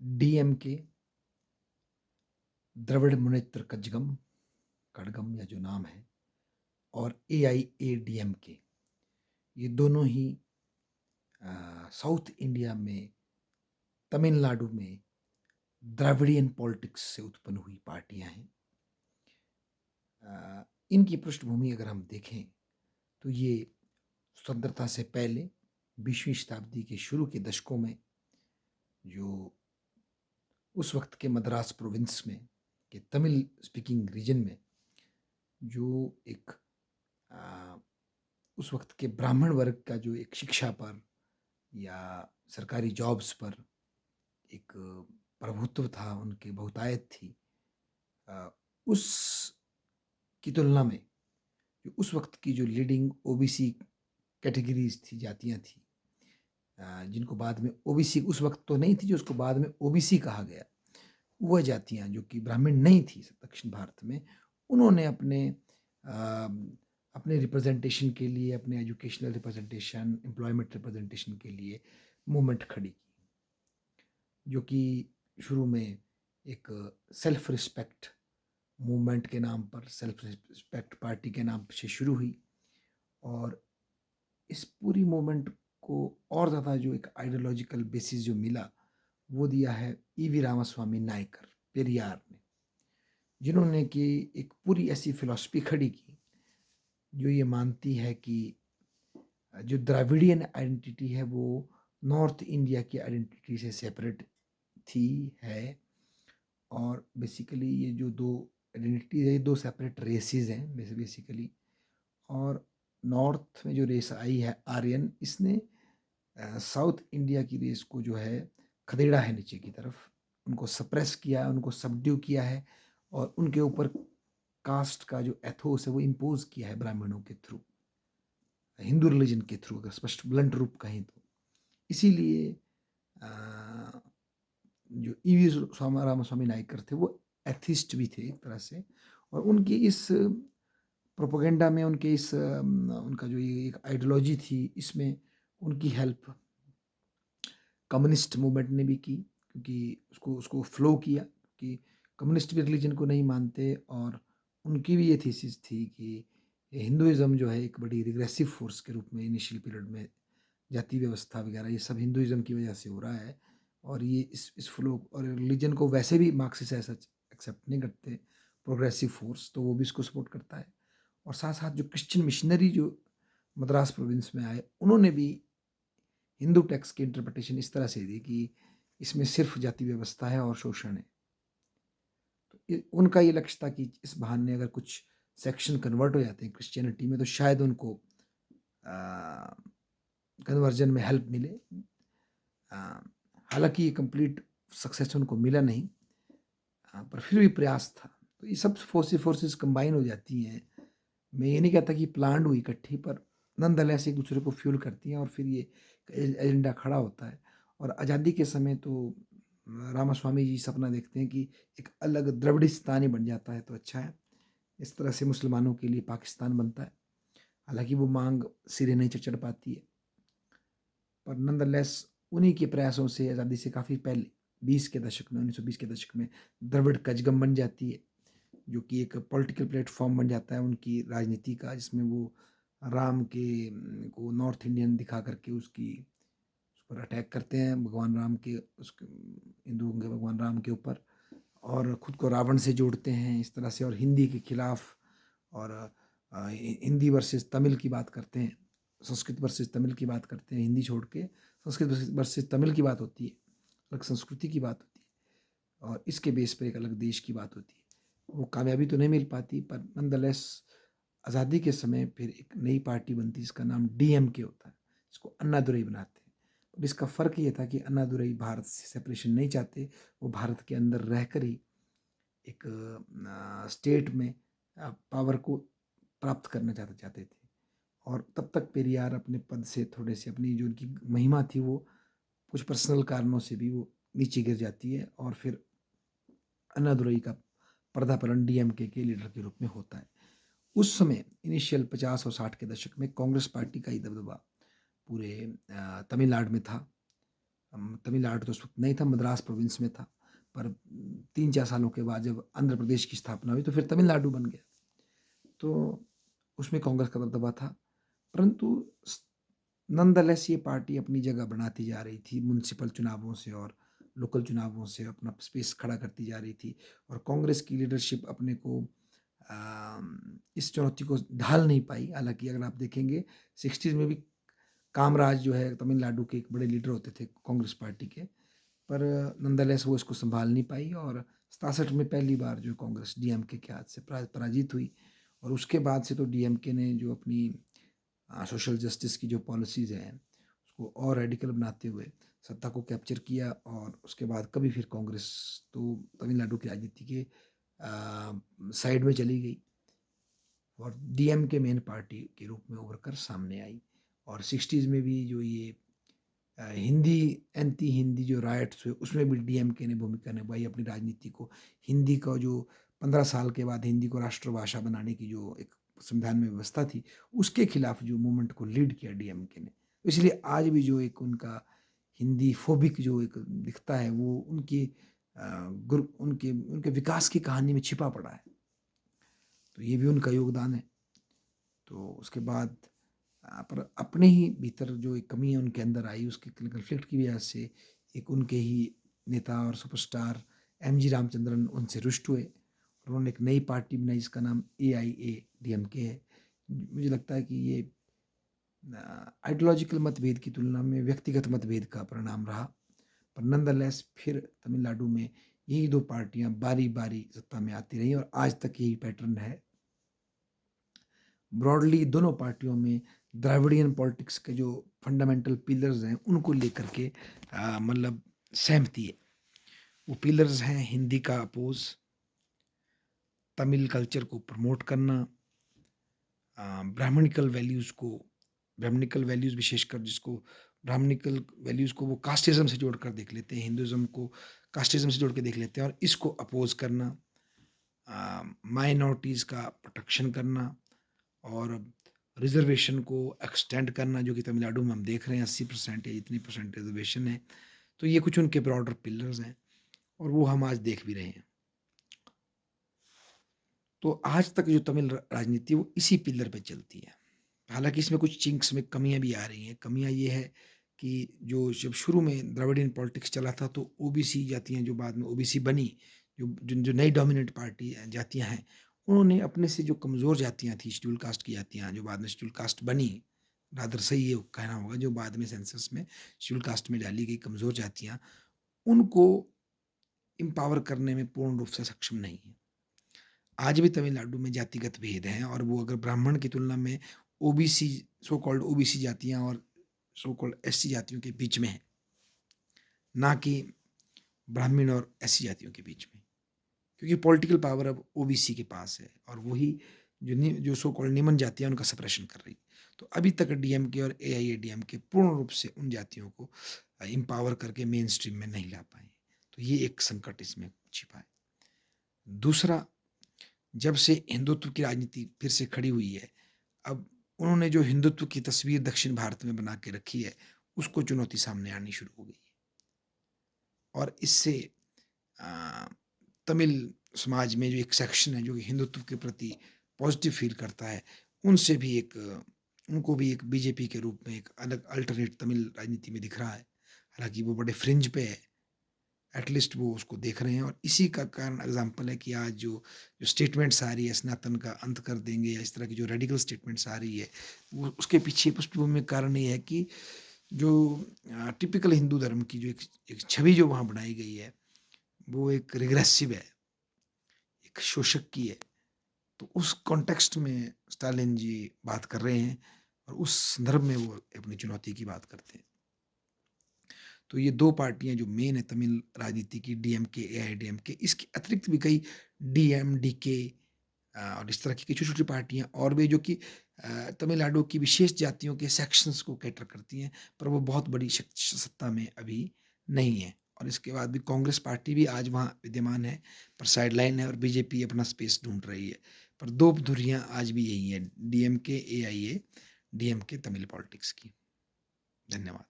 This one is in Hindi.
डीएमके, द्रविड़ मुनेत्र कजगम खड़गम या जो नाम है, और एआईएडीएमके, ये दोनों ही साउथ इंडिया में, तमिलनाडु में द्रविडियन पॉलिटिक्स से उत्पन्न हुई पार्टियां हैं। इनकी पृष्ठभूमि अगर हम देखें तो ये स्वतंत्रता से पहले 20वीं शताब्दी के शुरू के दशकों में जो उस वक्त के मद्रास प्रोविंस में के तमिल स्पीकिंग रीजन में जो एक आ, उस वक्त के ब्राह्मण वर्ग का जो एक शिक्षा पर या सरकारी जॉब्स पर एक प्रभुत्व था, उनकी बहुतायत थी, उस की तुलना में जो उस वक्त की जो लीडिंग ओबीसी कैटेगरीज थी, जातियां थी, जिनको बाद में ओबीसी, उस वक्त तो नहीं थी, जो उसको बाद में ओबीसी कहा गया, वह जातियां जो कि ब्राह्मण नहीं थी दक्षिण भारत में, उन्होंने अपने रिप्रेजेंटेशन के लिए, अपने एजुकेशनल रिप्रेजेंटेशन, एम्प्लॉयमेंट रिप्रेजेंटेशन के लिए मूवमेंट खड़ी की, जो कि शुरू में एक सेल्फ रिस्पेक्ट मूवमेंट के नाम पर, सेल्फ रिस्पेक्ट पार्टी के नाम से शुरू हुई, और इस पूरी मूवमेंट को और ज़्यादा जो एक आइडियोलॉजिकल बेसिस जो मिला, वो दिया है ईवी रामास्वामी नायकर, पेरियार ने, जिन्होंने कि एक पूरी ऐसी फिलॉसफी खड़ी की जो ये मानती है कि जो द्राविडियन आइडेंटिटी है वो नॉर्थ इंडिया की आइडेंटिटी से सेपरेट थी, है, और बेसिकली ये जो दो आइडेंटिटीज है, दो सेपरेट रेसेस हैं बेसिकली, और नॉर्थ में जो रेस आई है आर्यन, इसने साउथ इंडिया की रेस को जो है खदेड़ा है नीचे की तरफ, उनको सप्रेस किया है, उनको सबड्यू किया है, और उनके ऊपर कास्ट का जो एथोस है वो इम्पोज किया है ब्राह्मणों के थ्रू, हिंदू रिलीजन के थ्रू, अगर स्पष्ट ब्लंट रूप कहें तो। इसीलिए जो ईवी रामास्वामी नायकर थे वो एथिस्ट भी थे एक तरह से, और उनकी इस प्रोपोगेंडा में, उनके इस उनका जो ये एक आइडियोलॉजी थी, इसमें उनकी हेल्प कम्युनिस्ट मूवमेंट ने भी की, क्योंकि उसको उसको फ्लो किया कि कम्युनिस्ट भी रिलीजन को नहीं मानते, और उनकी भी ये थीसिस थी कि हिंदुइज्म जो है एक बड़ी रिग्रेसिव फोर्स के रूप में इनिशियल पीरियड में, जाति व्यवस्था वगैरह ये सब हिंदुइज्म की वजह से हो रहा है, और ये इस फ्लो और रिलीजन को वैसे भी मार्क्सिस्ट ऐसा एक्सेप्ट नहीं करते, प्रोग्रेसिव फोर्स, तो वो भी इसको सपोर्ट करता है। और साथ साथ जो क्रिश्चियन मिशनरी जो मद्रास प्रोविंस में आए, उन्होंने भी हिंदू टेक्स्ट की इंटरप्रिटेशन इस तरह से दी कि इसमें सिर्फ जाति व्यवस्था है और शोषण है। तो उनका ये लक्ष्य था कि इस बहाने अगर कुछ सेक्शन कन्वर्ट हो जाते हैं क्रिश्चियनिटी में, तो शायद उनको कन्वर्जन में हेल्प मिले। हालांकि ये कंप्लीट सक्सेस उनको मिला नहीं, पर फिर भी प्रयास था। तो ये सब फोर्सेस कंबाइन हो जाती हैं। मैं ये नहीं कहता कि प्लान्ड हुई इकट्ठी, पर नंदलेस एक दूसरे को फ्यूल करती हैं, और फिर ये एजेंडा खड़ा होता है। और आज़ादी के समय तो रामास्वामी जी सपना देखते हैं कि एक अलग द्रविड़िस्तान ही बन जाता है तो अच्छा है। इस तरह से मुसलमानों के लिए पाकिस्तान बनता है। हालांकि वो मांग सिरे नहीं चढ़ पाती है, पर नंदलेस उन्हीं के प्रयासों से आज़ादी से काफ़ी पहले 1920 के दशक में द्रविड़ कजगम बन जाती है, जो कि एक पॉलिटिकल प्लेटफॉर्म बन जाता है उनकी राजनीति का, जिसमें वो राम के को नॉर्थ इंडियन दिखा करके उसकी उस पर अटैक करते हैं, भगवान राम के, उसके हिंदुओं के भगवान राम के ऊपर, और खुद को रावण से जोड़ते हैं इस तरह से, और हिंदी के खिलाफ, और हिंदी वर्सेस तमिल की बात करते हैं, संस्कृत वर्सेस तमिल की बात करते हैं, हिंदी छोड़ के संस्कृत वर्सेस तमिल की बात होती है, अलग संस्कृति की बात होती है, और इसके बेस पर एक अलग देश की बात होती है। वो कामयाबी तो नहीं मिल पाती, पर नंदलेस आज़ादी के समय फिर एक नई पार्टी बनती है जिसका नाम डीएमके होता है, इसको अन्नादुरई बनाते हैं। और इसका फ़र्क ये था कि अन्नादुरई भारत से सेपरेशन नहीं चाहते, वो भारत के अंदर रहकर ही एक स्टेट में पावर को प्राप्त करना चाहते थे। और तब तक पेरियार अपने पद से थोड़े से, अपनी जो उनकी महिमा थी वो कुछ पर्सनल कारणों से भी वो नीचे गिर जाती है, और फिर अन्नादुरई का पर्दापरण डीएमके के लीडर के रूप में होता है। उस समय इनिशियल 50 और 60 के दशक में कांग्रेस पार्टी का ही दबदबा पूरे तमिलनाडु में था। तमिलनाडु तो उस वक़्त नहीं था, मद्रास प्रोविंस में था। पर 3-4 सालों के बाद जब आंध्र प्रदेश की स्थापना हुई तो फिर तमिलनाडु बन गया। तो उसमें कांग्रेस का दबदबा था। परंतु स नॉनदलेस ये पार्टी अपनी जगह बनाती जा रही थी, म्युनिसिपल चुनावों से और लोकल चुनावों से अपना स्पेस खड़ा करती जा रही थी और कांग्रेस की लीडरशिप अपने को इस चुनौती को ढाल नहीं पाई। हालाँकि अगर आप देखेंगे 60s में भी कामराज जो है तमिलनाडु के एक बड़े लीडर होते थे कांग्रेस पार्टी के, पर नॉनदलेस वो इसको सँभाल नहीं पाई और 67 में पहली बार जो कांग्रेस डीएमके के हाथ से पराजित हुई और उसके बाद से तो डीएमके ने जो अपनी सोशल जस्टिस की जो पॉलिसीज़ हैं, उसको और रेडिकल बनाते हुए सत्ता को कैप्चर किया और उसके बाद कभी फिर कांग्रेस तो तमिलनाडु की राजनीति के साइड में चली गई और डीएमके मेन पार्टी के रूप में उभर कर सामने आई और 60s में भी जो ये हिंदी एंटी हिंदी जो राइट्स हुए उसमें भी डीएमके ने भूमिका निभाई अपनी राजनीति को हिंदी का जो 15 साल के बाद हिंदी को राष्ट्रभाषा बनाने की जो एक संविधान में व्यवस्था थी उसके खिलाफ जो मूवमेंट को लीड किया डीएमके ने इसलिए आज भी जो एक उनका हिंदी फोबिक जो एक दिखता है वो उनकी उनके उनके विकास की कहानी में छिपा पड़ा है तो ये भी उनका योगदान है तो उसके बाद पर अपने ही भीतर जो एक कमी है उनके अंदर आई उसके कन्फ्लिक्ट की वजह से एक उनके ही नेता और सुपरस्टार एमजी रामचंद्रन उनसे रुष्ट हुए और उन्होंने एक नई पार्टी बनाई जिसका नाम AIADMK है मुझे लगता है कि ये आइडियोलॉजिकल मतभेद की तुलना में व्यक्तिगत मतभेद का परिणाम रहा पर नंदलेस फिर तमिलनाडु में यही दो पार्टियां बारी बारी सत्ता में आती रही और आज तक यही पैटर्न है ब्रॉडली दोनों पार्टियों में द्राविडियन पॉलिटिक्स के जो फंडामेंटल पिलर्स हैं उनको लेकर के मतलब सहमति है वो पिलर्स हैं हिंदी का अपोज तमिल कल्चर को प्रमोट करना ब्राह्मणिकल वैल्यूज़ विशेषकर जिसको ब्राह्मणिकल वैल्यूज़ को वो कास्टिज्म से जोड़कर देख लेते हैं हिंदुज़म को कास्टिज्म से जोड़ के देख लेते हैं और इसको अपोज करना माइनॉरिटीज़ का प्रोटेक्शन करना और रिजर्वेशन को एक्सटेंड करना जो कि तमिलनाडु में हम देख रहे हैं 80% या इतनी परसेंट रिजर्वेशन है तो ये कुछ उनके ब्रॉडर पिलर्स हैं और वो हम आज देख भी रहे हैं तो आज तक जो तमिल राजनीति वो इसी पिलर पे चलती है हालांकि इसमें कुछ चिंक्स में कमियां भी आ रही हैं कमियां ये है कि जो जब शुरू में द्रविडियन पॉलिटिक्स चला था तो ओबीसी जातियां जो बाद में ओबीसी बनी जो नई डोमिनेंट पार्टी जातियां हैं उन्होंने अपने से जो कमज़ोर जातियां थी शेड्यूल कास्ट की जातियां जो बाद में शेड्यूल कास्ट बनी रादर सही ये कहना होगा जो बाद में सेंसस में शेड्यूल कास्ट में डाली गई कमज़ोर जातियां उनको एम्पावर करने में पूर्ण रूप से सक्षम नहीं है आज भी तमिलनाडु में जातिगत भेद हैं और वो अगर ब्राह्मण की तुलना में ओबीसी सो कॉल्ड ओबीसी जातियां और सो कॉल्ड एससी जातियों के बीच में है ना कि ब्राह्मण और एससी जातियों के बीच में क्योंकि पॉलिटिकल पावर अब ओबीसी के पास है और वही जो सो कॉल्ड निम्न जातियां उनका सप्रेशन कर रही तो अभी तक डीएमके और AIADMK पूर्ण रूप से उन जातियों को एम्पावर करके मेन स्ट्रीम में नहीं ला पाए तो ये एक संकट इसमें छिपा है दूसरा जब से हिंदुत्व की राजनीति फिर से खड़ी हुई है अब उन्होंने जो हिंदुत्व की तस्वीर दक्षिण भारत में बना के रखी है उसको चुनौती सामने आनी शुरू हो गई है और इससे तमिल समाज में जो एक सेक्शन है जो कि हिंदुत्व के प्रति पॉजिटिव फील करता है उनसे भी एक उनको भी एक बीजेपी के रूप में एक अलग अल्टरनेट तमिल राजनीति में दिख रहा है हालांकि वो बड़े फ्रिंज पे है एटलीस्ट वो उसको देख रहे हैं और इसी का कारण एग्जाम्पल है कि आज जो स्टेटमेंट्स आ रही है सनातन का अंत कर देंगे या इस तरह की जो रेडिकल स्टेटमेंट्स आ रही है वो उसके पीछे पृष्ठभूमि में कारण ये है कि जो टिपिकल हिंदू धर्म की जो एक छवि जो वहाँ बनाई गई है वो एक रिग्रेसिव है एक शोषक की है तो उस कॉन्टेक्स्ट में स्टालिन जी बात कर रहे हैं और उस संदर्भ में वो अपनी चुनौती की बात करते हैं तो ये दो पार्टियां जो मेन है तमिल राजनीति की डीएमके AIADMK इसके अतिरिक्त भी कई DMDK और इस तरह की छोटी छोटी पार्टियां और भी जो कि तमिलनाडु की विशेष जातियों के सेक्शंस को कैटर करती हैं पर वो बहुत बड़ी सत्ता में अभी नहीं है और इसके बाद भी कांग्रेस पार्टी भी आज वहाँ विद्यमान है पर साइडलाइन है और बीजेपी अपना स्पेस ढूंढ रही है पर दो धुरियाँ आज भी यही है DMK AIADMK तमिल पॉलिटिक्स की धन्यवाद